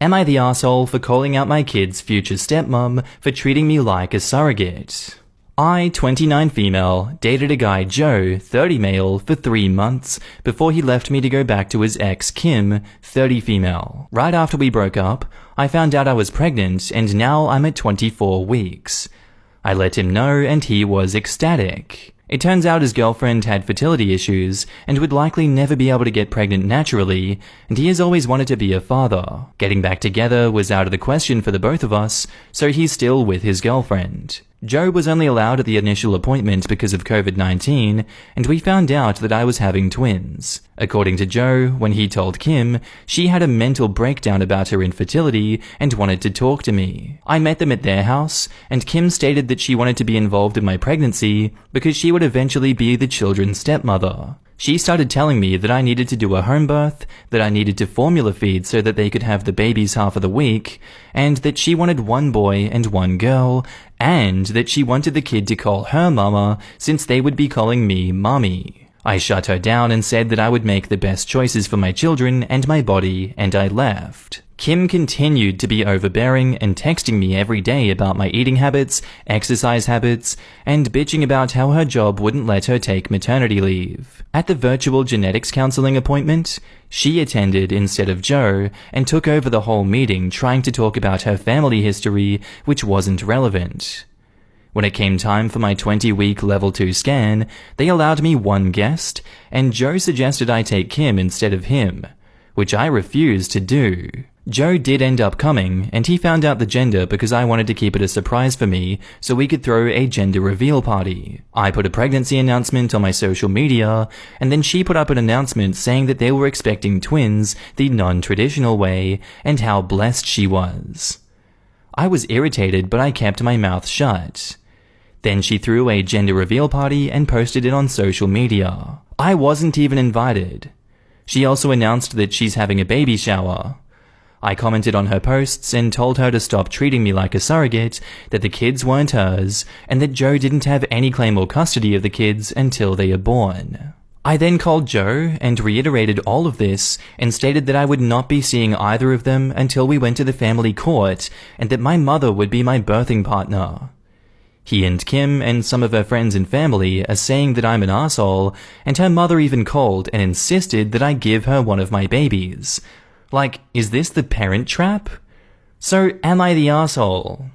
Am I the asshole for calling out my kid's future stepmom for treating me like a surrogate? I, 29 female, dated a guy Joe, 30 male, for 3 months before he left me to go back to his ex Kim, 30 female. Right after we broke up, I found out I was pregnant and now I'm at 24 weeks. I let him know and he was ecstatic. It turns out his girlfriend had fertility issues and would likely never be able to get pregnant naturally, and he has always wanted to be a father. Getting back together was out of the question for the both of us, so he's still with his girlfriend. Joe was only allowed at the initial appointment because of COVID-19, and we found out that I was having twins. According to Joe, when he told Kim, she had a mental breakdown about her infertility and wanted to talk to me. I met them at their house, and Kim stated that she wanted to be involved in my pregnancy because she would eventually be the children's stepmother. She started telling me that I needed to do a home birth, that I needed to formula feed so that they could have the babies half of the week, and that she wanted one boy and one girl, and that she wanted the kid to call her mama since they would be calling me mommy. I shut her down and said that I would make the best choices for my children and my body, and I left. Kim continued to be overbearing and texting me every day about my eating habits, exercise habits, and bitching about how her job wouldn't let her take maternity leave. At the virtual genetics counseling appointment, she attended instead of Joe and took over the whole meeting trying to talk about her family history, which wasn't relevant. When it came time for my 20-week level 2 scan, they allowed me one guest, and Joe suggested I take Kim instead of him, which I refused to do. Joe did end up coming, and he found out the gender because I wanted to keep it a surprise for me so we could throw a gender reveal party. I put a pregnancy announcement on my social media, and then she put up an announcement saying that they were expecting twins the non-traditional way and how blessed she was. I was irritated, but I kept my mouth shut. Then she threw a gender reveal party and posted it on social media. I wasn't even invited. She also announced that she's having a baby shower. I commented on her posts and told her to stop treating me like a surrogate, that the kids weren't hers, and that Joe didn't have any claim or custody of the kids until they are born. I then called Joe and reiterated all of this and stated that I would not be seeing either of them until we went to the family court and that my mother would be my birthing partner. He and Kim and some of her friends and family are saying that I'm an asshole, and her mother even called and insisted that I give her one of my babies. Like, is this the parent trap? So, am I the asshole?